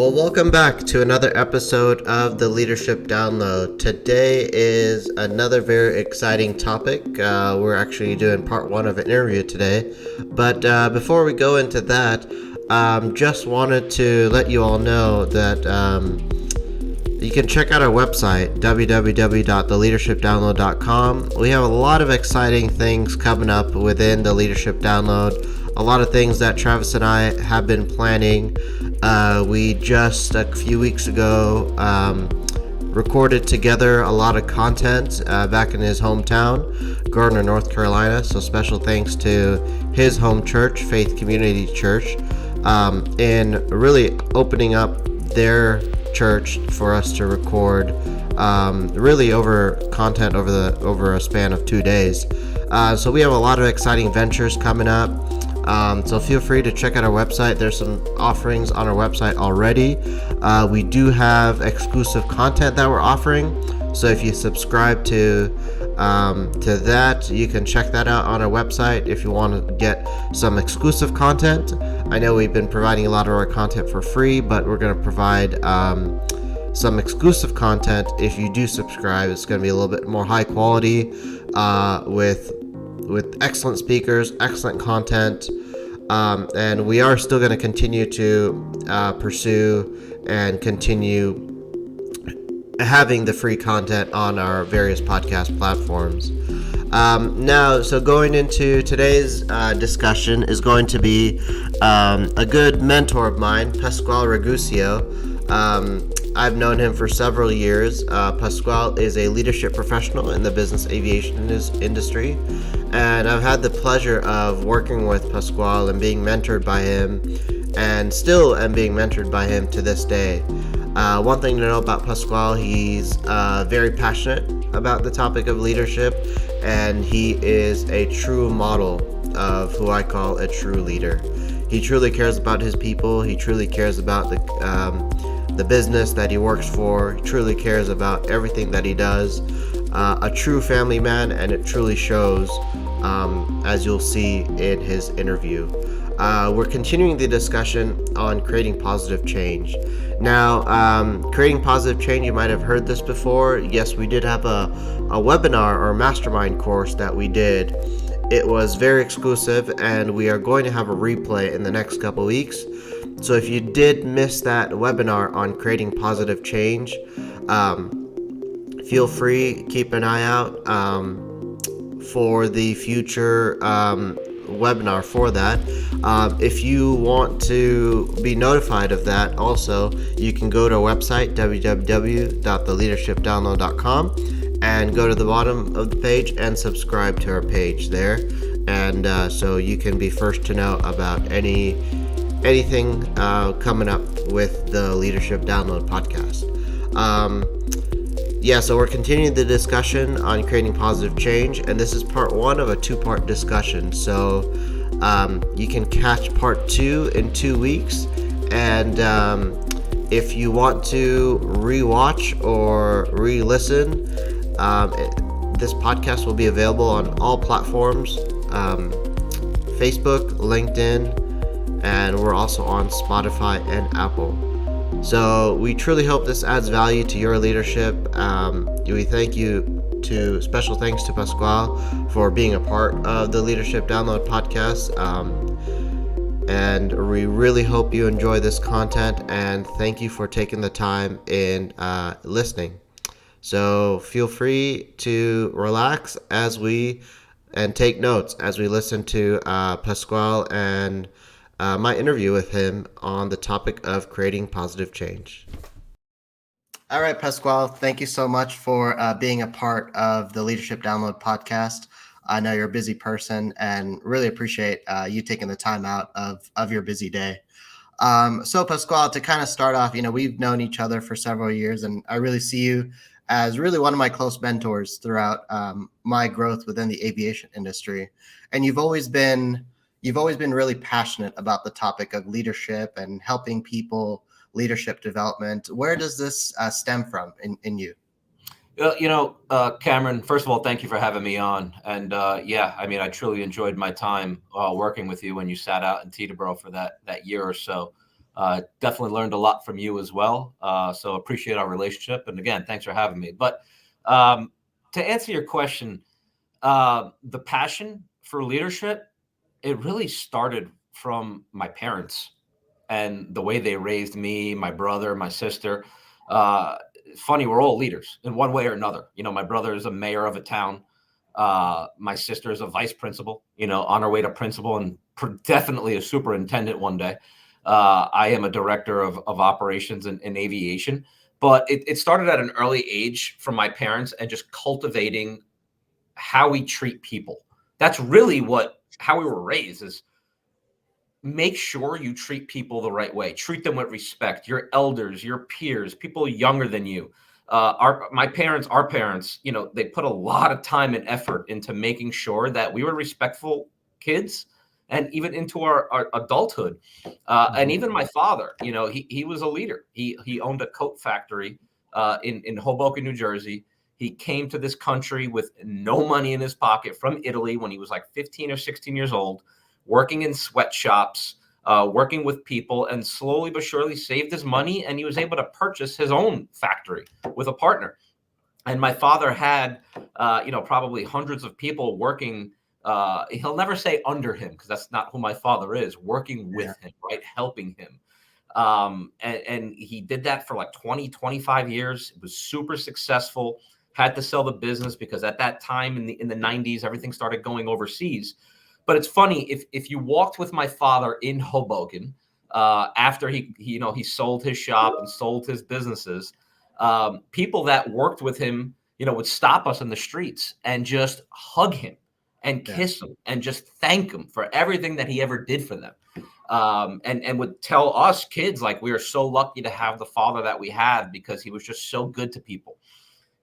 Well, welcome back to another episode of the Leadership Download. Today is another very exciting topic. We're actually doing part one of an interview today. But before we go into that, just wanted to let you all know that you can check out our website, www.theleadershipdownload.com. We have a lot of exciting things coming up within the Leadership Download. A lot of things that Travis and I have been planning. We just a few weeks ago recorded together a lot of content back in his hometown, Gardner, North Carolina. So special thanks to his home church, Faith Community Church, in really opening up their church for us to record really over content over a span of 2 days. So we have a lot of exciting ventures coming up. So feel free to check out our website. There's some offerings on our website already. We do have exclusive content that we're offering. So if you subscribe to that, you can check that out on our website if you want to get some exclusive content. I know we've been providing a lot of our content for free, but we're going to provide some exclusive content. If you do subscribe, it's going to be a little bit more high quality with excellent speakers, excellent content, and we are still going to continue to pursue and continue having the free content on our various podcast platforms. Now, so going into today's discussion is going to be a good mentor of mine, Pasquale Raguseo. I've known him for several years. Pasquale is a leadership professional in the business aviation industry, and I've had the pleasure of working with Pasquale and being mentored by him, and still am being mentored by him to this day. One thing to know about Pasquale, he's very passionate about the topic of leadership, and he is a true model of who I call a true leader. He truly cares about his people. He truly cares about the business that he works for. He truly cares about everything that he does. A true family man, and it truly shows, as you'll see in his interview. We're continuing the discussion on creating positive change. Now, creating positive change, you might have heard this before. Yes, we did have a webinar or mastermind course that we did. It was very exclusive, and we are going to have a replay in the next couple weeks. So if you did miss that webinar on creating positive change, feel free, keep an eye out for the future webinar for that. If you want to be notified of that also, you can go to our website, www.theleadershipdownload.com, and go to the bottom of the page and subscribe to our page there. And so you can be first to know about anything coming up with the Leadership Download podcast. So we're continuing the discussion on creating positive change, and this is part one of a two-part discussion. So you can catch part two in 2 weeks, and if you want to re-watch or re-listen, this podcast will be available on all platforms, Facebook, LinkedIn, and we're also on Spotify and Apple. So we truly hope this adds value to your leadership. We thank you special thanks to Pasquale for being a part of the Leadership Download podcast. And we really hope you enjoy this content, and thank you for taking the time in listening. So feel free to relax and take notes as we listen to Pasquale and my interview with him on the topic of creating positive change. All right, Pasquale, thank you so much for being a part of the Leadership Download podcast. I know you're a busy person, and really appreciate you taking the time out of your busy day. So Pasquale, to kind of start off, we've known each other for several years, and I really see you as really one of my close mentors throughout my growth within the aviation industry. And you've always been really passionate about the topic of leadership and helping people, leadership development. Where does this stem from in you? Cameron, first of all, thank you for having me on. And I truly enjoyed my time working with you when you sat out in Teterboro for that year or so. Definitely learned a lot from you as well. So appreciate our relationship. And again, thanks for having me. But to answer your question, the passion for leadership, it really started from my parents and the way they raised me, my brother, my sister. Uh, Funny, we're all leaders in one way or another. My brother is a mayor of a town. My sister is a vice principal, on her way to principal, and definitely a superintendent one day. I am a director of operations in aviation. But it started at an early age from my parents and just cultivating how we treat people. That's really how we were raised, is make sure you treat people the right way. Treat them with respect. Your elders, your peers, people younger than you. Our parents, they put a lot of time and effort into making sure that we were respectful kids, and even into our adulthood. And even my father, he was a leader. He owned a coat factory in Hoboken, New Jersey. He came to this country with no money in his pocket from Italy when he was like 15 or 16 years old, working in sweatshops, working with people, and slowly but surely saved his money. And he was able to purchase his own factory with a partner. And my father had, probably hundreds of people working. He'll never say under him, because that's not who my father is, working with him, right? Helping him. And he did that for like 20, 25 years. It was super successful. Had to sell the business because at that time in the 90s, everything started going overseas. But it's funny, if you walked with my father in Hoboken after he sold his shop and sold his businesses, people that worked with him, would stop us in the streets and just hug him and kiss him and just thank him for everything that he ever did for them. And would tell us kids, like, we are so lucky to have the father that we have, because he was just so good to people.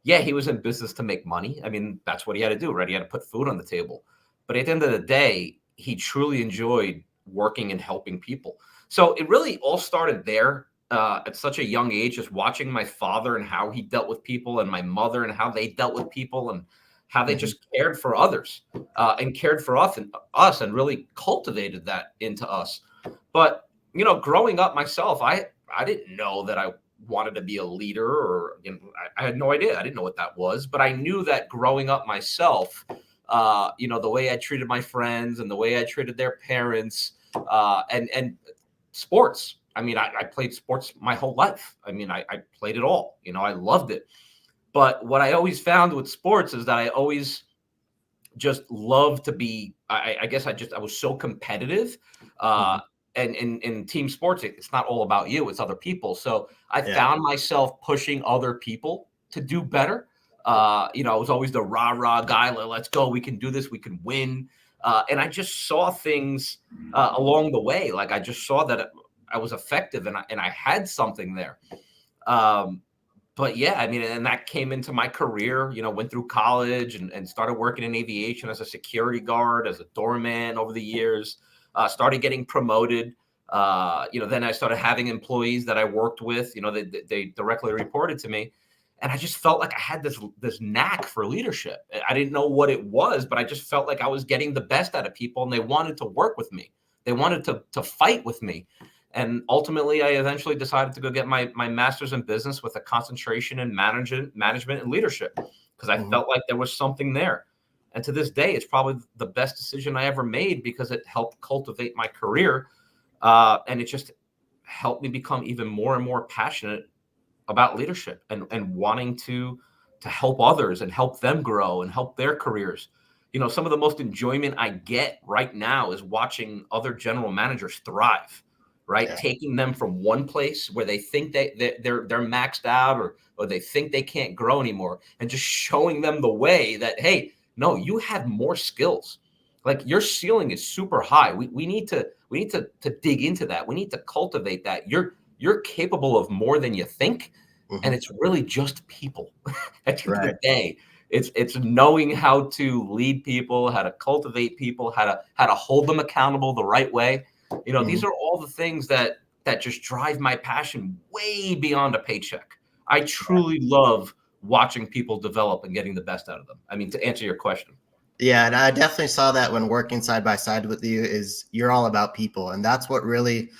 Yeah, he was in business to make money. I mean, that's what he had to do, right? He had to put food on the table. But at the end of the day, he truly enjoyed working and helping people. So it really all started there at such a young age, just watching my father and how he dealt with people, and my mother and how they dealt with people, and how they just cared for others and cared for us and really cultivated that into us. But, growing up myself, I didn't know that I wanted to be a leader, or I had no idea. I didn't know what that was, but I knew that growing up myself, the way I treated my friends and the way I treated their parents, and sports. I mean, I played sports my whole life. I mean, I played it all. I loved it. But what I always found with sports is that I always just loved to be. I guess I was so competitive. And in team sports, it's not all about you; it's other people. So I found myself pushing other people to do better. I was always the rah guy. Let's go. We can do this. We can win. And I just saw things along the way. Like, I just saw that I was effective, and I had something there. But yeah, I mean, and that came into my career, went through college and started working in aviation as a security guard, as a doorman over the years, started getting promoted. Then I started having employees that I worked with, they directly reported to me. And I just felt like I had this knack for leadership. I didn't know what it was, but I just felt like I was getting the best out of people, and they wanted to work with me. They wanted to fight with me. And ultimately, I eventually decided to go get my master's in business with a concentration in management and leadership, because I felt like there was something there. And to this day, it's probably the best decision I ever made, because it helped cultivate my career. And it just helped me become even more and more passionate about leadership and wanting to help others and help them grow and help their careers. Some of the most enjoyment I get right now is watching other general managers thrive, right? Taking them from one place where they think they're maxed out, or they think they can't grow anymore, and just showing them the way that, hey, no, you have more skills. Like, your ceiling is super high. We need to dig into that. We need to cultivate that. You're capable of more than you think. And it's really just people. At the end of the day, it's knowing how to lead people, how to cultivate people, how to hold them accountable the right way. These are all the things that just drive my passion way beyond a paycheck. I truly love watching people develop and getting the best out of them. I mean, to answer your question. Yeah, and I definitely saw that when working side by side with you, is you're all about people. And that's what really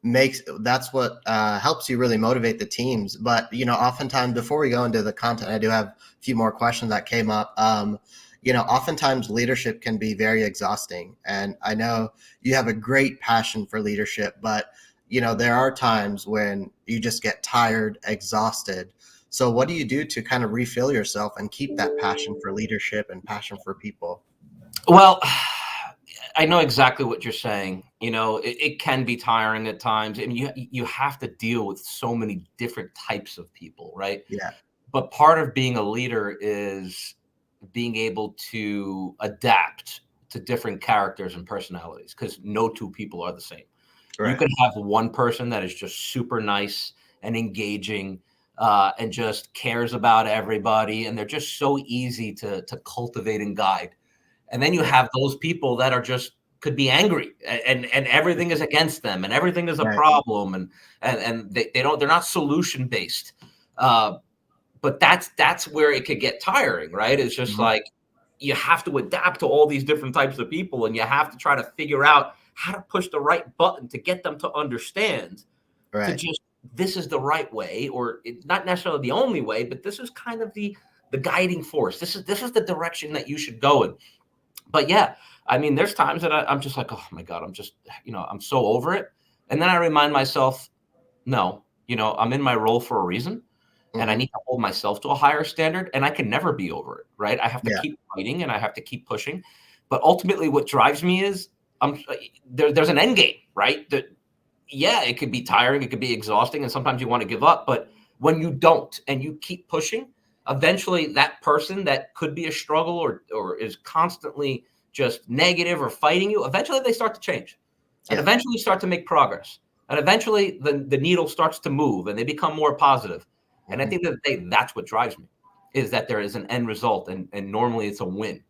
that's what helps you really motivate the teams. But oftentimes, before we go into the content, I do have a few more questions that came up. Oftentimes leadership can be very exhausting, and I know you have a great passion for leadership, but there are times when you just get tired, exhausted. So what do you do to kind of refill yourself and keep that passion for leadership and passion for people? Well, I know exactly what you're saying. It can be tiring at times. I mean, you have to deal with so many different types of people, right? Yeah. But part of being a leader is being able to adapt to different characters and personalities, because no two people are the same. You Right. can have one person that is just super nice and engaging, and just cares about everybody, and they're just so easy to cultivate and guide. And then you Yeah. have those people that are just could be angry, and everything is against them, and everything is a Right. problem, and they're not solution based. Uh, but that's where it could get tiring, right? It's just Mhm. like you have to adapt to all these different types of people, and you have to try to figure out how to push the right button to get them to understand, to Right. just, this is the right way, or it's not necessarily the only way, but this is kind of the guiding force. This is the direction that you should go in. But yeah, I mean, there's times that I'm just like, oh my God, I'm just, I'm so over it. And then I remind myself, no, I'm in my role for a reason, and I Mhm. need to hold myself to a higher standard, and I can never be over it, right? I have to Yeah. keep fighting, and I have to keep pushing. But ultimately what drives me is there's an end game, right? That, yeah, it could be tiring, it could be exhausting, and sometimes you want to give up. But when you don't and you keep pushing, eventually that person that could be a struggle, or is constantly just negative or fighting you, eventually they start to change, and Yeah. eventually start to make progress. And eventually the needle starts to move, and they become more positive. And at Mhm. the end of the day, that's what drives me, is that there is an end result, and normally it's a win.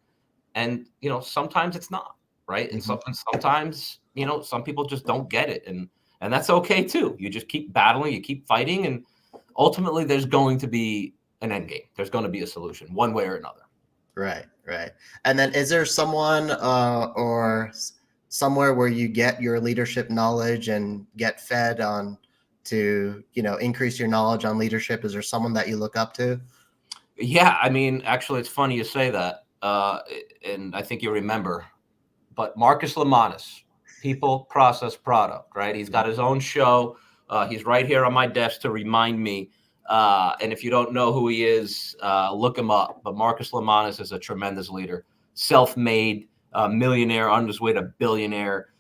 And sometimes it's not, right? And Mhm. sometimes some people just don't get it, and that's okay too. You just keep battling, you keep fighting, and ultimately there's going to be an end game. There's going to be a solution one way or another. Right, right. And then is there someone or somewhere where you get your leadership knowledge and get fed on to, increase your knowledge on leadership? Is there someone that you look up to? Yeah, I mean, actually, it's funny you say that, and I think you remember. But Marcus Lemonis, People, Process, Product, right? He's got his own show. He's right here on my desk to remind me. And if you don't know who he is, look him up. But Marcus Lemonis is a tremendous leader, self-made, millionaire on his way to billionaire.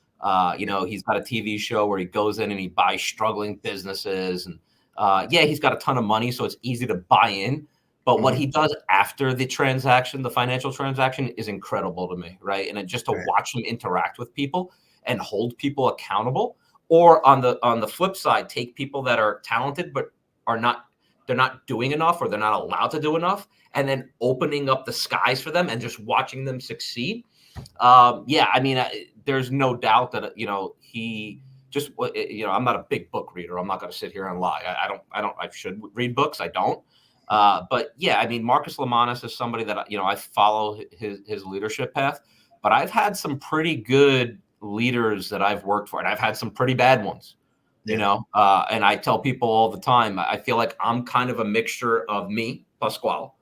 He's got a TV show where he goes in and he buys struggling businesses. And yeah, he's got a ton of money, so it's easy to buy in. But what Mhm. he does after the transaction, the financial transaction, is incredible to me, right? And just to Right. watch him interact with people and hold people accountable, or on the flip side, take people that are talented but are not they're not doing enough, or they're not allowed to do enough, and then opening up the skies for them and just watching them succeed. Yeah, I mean, there's no doubt that he just I'm not a big book reader. I'm not going to sit here and lie. I should read books. I don't. But yeah, I mean, Marcus Lemonis is somebody that I follow his leadership path, but I've had some pretty good leaders that I've worked for, and I've had some pretty bad ones. Yeah. And I tell people all the time, I feel like I'm kind of a mixture of me, Pasquale.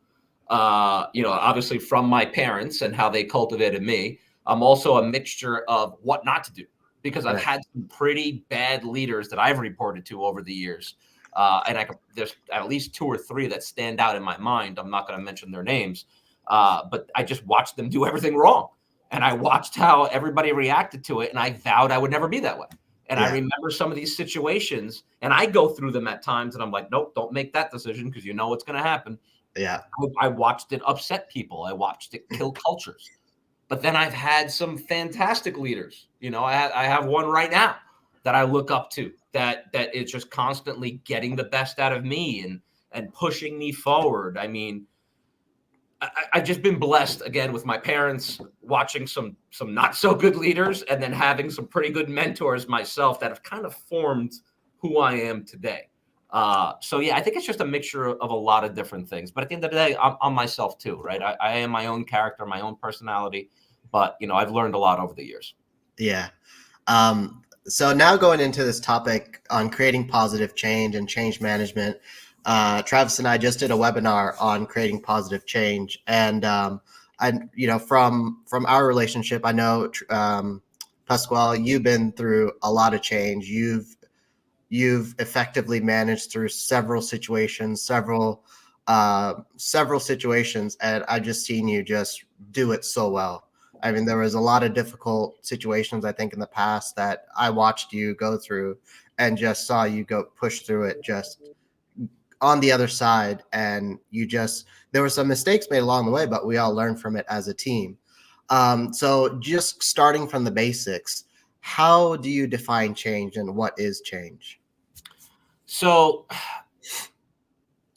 Obviously from my parents and how they cultivated me. I'm also a mixture of what not to do, because I've Right. had some pretty bad leaders that I've reported to over the years. And there's at least two or three that stand out in my mind. I'm not going to mention their names, but I just watched them do everything wrong. And I watched how everybody reacted to it. And I vowed I would never be that way. And I Yeah. remember some of these situations, and I go through them at times, and I'm like, nope, don't make that decision, because you know what's going to happen. Yeah. I watched it upset people. I watched it kill cultures. But then I've had some fantastic leaders. I have one right now that I look up to, that is just constantly getting the best out of me, and pushing me forward. I mean, I've just been blessed again with my parents, watching some not so good leaders, and then having some pretty good mentors myself that have kind of formed who I am today. So yeah, I think it's just a mixture of a lot of different things. But at the end of the day, I'm myself too, right? I am my own character, my own personality. But I've learned a lot over the years. Yeah. Um, So now going into this topic on creating positive change and change management, Travis and I just did a webinar on creating positive change, and from our relationship, I know Pasquale, you've been through a lot of change. You've effectively managed through several situations, several situations, and I've just seen you just do it so well. I mean, there was a lot of difficult situations I think in the past that I watched you go through, and just saw you go push through it just on the other side. And there were some mistakes made along the way, but we all learned from it as a team. So just starting from the basics, how do you define change and what is change? So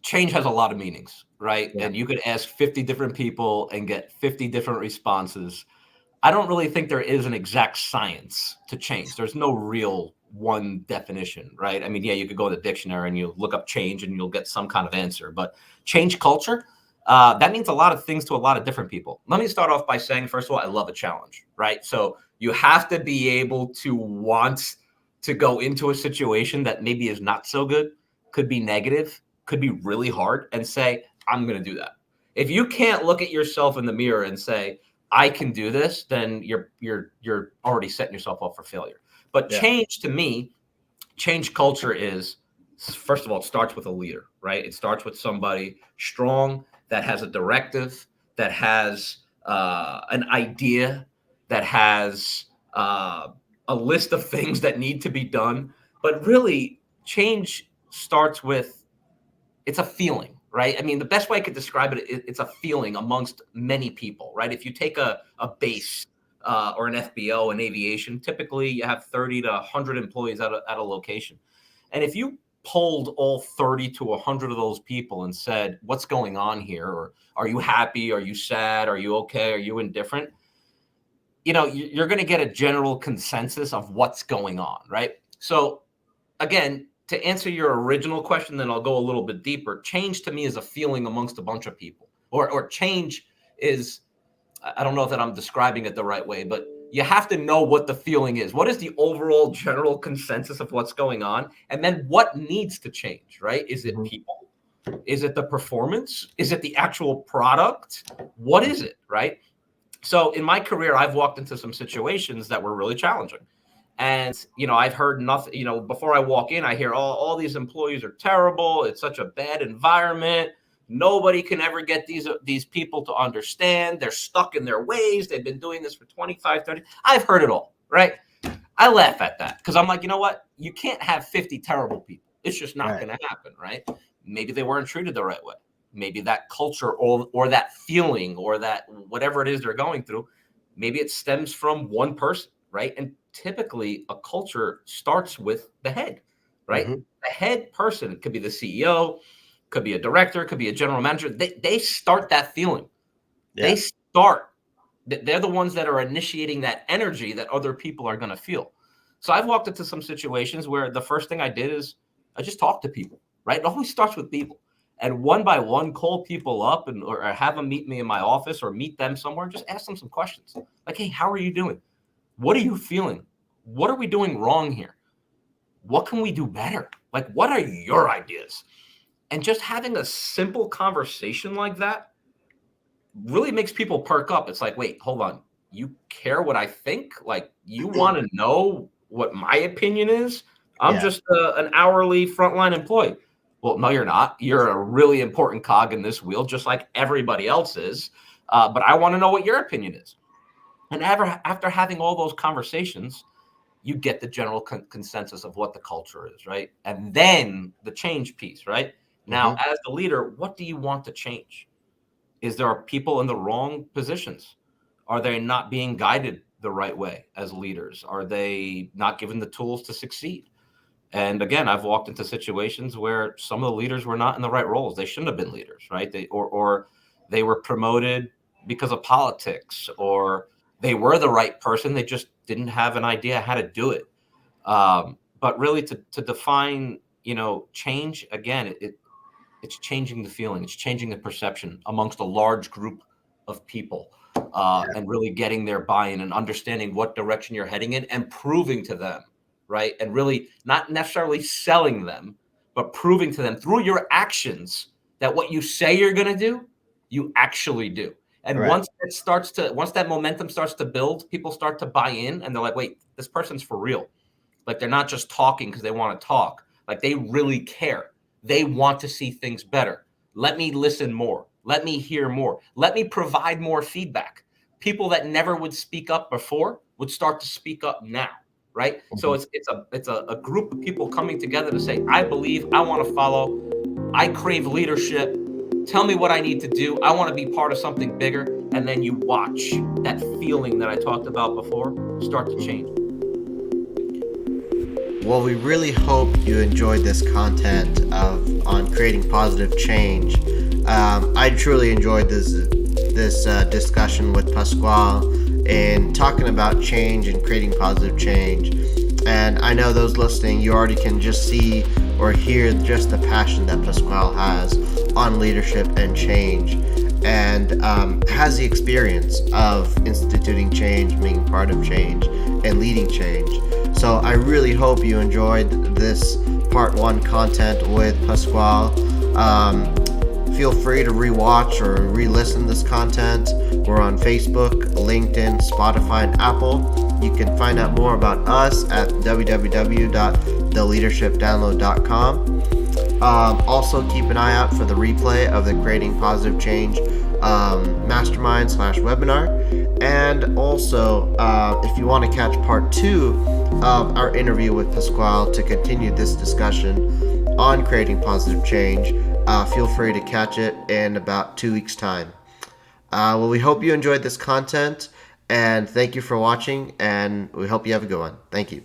change has a lot of meanings, right? Yeah. And you could ask 50 different people and get 50 different responses. I don't really think there is an exact science to change. There's no real one definition, right? I mean, yeah, you could go to the dictionary and you look up change and you'll get some kind of answer, but change culture, that means a lot of things to a lot of different people. Let me start off by saying, first of all, I love a challenge, right? So you have to be able to want to go into a situation that maybe is not so good, could be negative, could be really hard, and say, I'm going to do that. If you can't look at yourself in the mirror and say, I can do this, then you're already setting yourself up for failure. But Yeah. change, to me, change culture is, first of all, it starts with a leader, right? It starts with somebody strong that has a directive, that has an idea, that has a list of things that need to be done. But really, change starts with, it's a feeling, right? I mean, the best way I could describe it, it's a feeling amongst many people, right? If you take a base or an FBO, an aviation, typically you have 30 to 100 employees at a location. And if you polled all 30 to 100 of those people and said, what's going on here? Or are you happy? Are you sad? Are you okay? Are you indifferent? You're going to get a general consensus of what's going on, right? So again, to answer your original question, then I'll go a little bit deeper. Change to me is a feeling amongst a bunch of people, or change is, I don't know that I'm describing it the right way, but you have to know what the feeling is. What is the overall general consensus of what's going on? And then what needs to change, right? Is it Mhm. people? Is it the performance? Is it the actual product? What is it, right? So in my career, I've walked into some situations that were really challenging. And, I've heard nothing, before I walk in, I hear all these employees are terrible. It's such a bad environment. Nobody can ever get these people to understand. They're stuck in their ways. They've been doing this for 25, 30. I've heard it all, right? I laugh at that because I'm like, you know what? You can't have 50 terrible people. It's just not Right. going to happen, right? Maybe they weren't treated the right way. Maybe that culture or that feeling or that whatever it is they're going through, maybe it stems from one person, right? And typically a culture starts with the head, right? Mhm. The head person, it could be the CEO, could be a director, could be a general manager. They start that feeling. Yeah. They start, they're the ones that are initiating that energy that other people are going to feel. So I've walked into some situations where the first thing I did is I just talked to people, right? It always starts with people. And one by one, call people up or have them meet me in my office or meet them somewhere and just ask them some questions. Like, hey, how are you doing? What are you feeling? What are we doing wrong here? What can we do better? Like, what are your ideas? And just having a simple conversation like that really makes people perk up. It's like, wait, hold on. You care what I think? Like, you want to know what my opinion is? I'm Yeah. just an hourly frontline employee. Well, no, you're not. You're a really important cog in this wheel, just like everybody else is. But I want to know what your opinion is. And after having all those conversations, you get the general consensus of what the culture is, right? And then the change piece, right? Now, Mhm. as the leader, what do you want to change? Is there people in the wrong positions? Are they not being guided the right way as leaders? Are they not given the tools to succeed? And again, I've walked into situations where some of the leaders were not in the right roles. They shouldn't have been leaders, right? Or they were promoted because of politics, or they were the right person. They just didn't have an idea how to do it. But really, to define, change again, it's changing the feeling, it's changing the perception amongst a large group of people, Yeah. and really getting their buy-in and understanding what direction you're heading in and proving to them. right? And really not necessarily selling them, but proving to them through your actions that what you say you're going to do, you actually do. And Right. once that momentum starts to build, people start to buy in and they're like, wait, this person's for real. Like they're not just talking because they want to talk. Like they really care. They want to see things better. Let me listen more. Let me hear more. Let me provide more feedback. People that never would speak up before would start to speak up now, right? So Mhm. it's a group of people coming together to say, I believe, I want to follow, I crave leadership. Tell me what I need to do. I want to be part of something bigger. And then you watch that feeling that I talked about before start to change. Well, we really hope you enjoyed this content on creating positive change. I truly enjoyed this discussion with Pasquale and talking about change and creating positive change. And I know those listening, you already can just see or hear just the passion that Pasquale has on leadership and change, and has the experience of instituting change, being part of change, and leading change. So I really hope you enjoyed this part one content with Pasquale. Feel free to rewatch or re-listen this content. We're on Facebook, LinkedIn, Spotify, and Apple. You can find out more about us at www.theleadershipdownload.com. Also, keep an eye out for the replay of the Creating Positive Change mastermind / webinar. And also, if you want to catch part 2 of our interview with Pasquale to continue this discussion on creating positive change, feel free to catch it in about 2 weeks' time. Well, we hope you enjoyed this content, and thank you for watching, and we hope you have a good one. Thank you.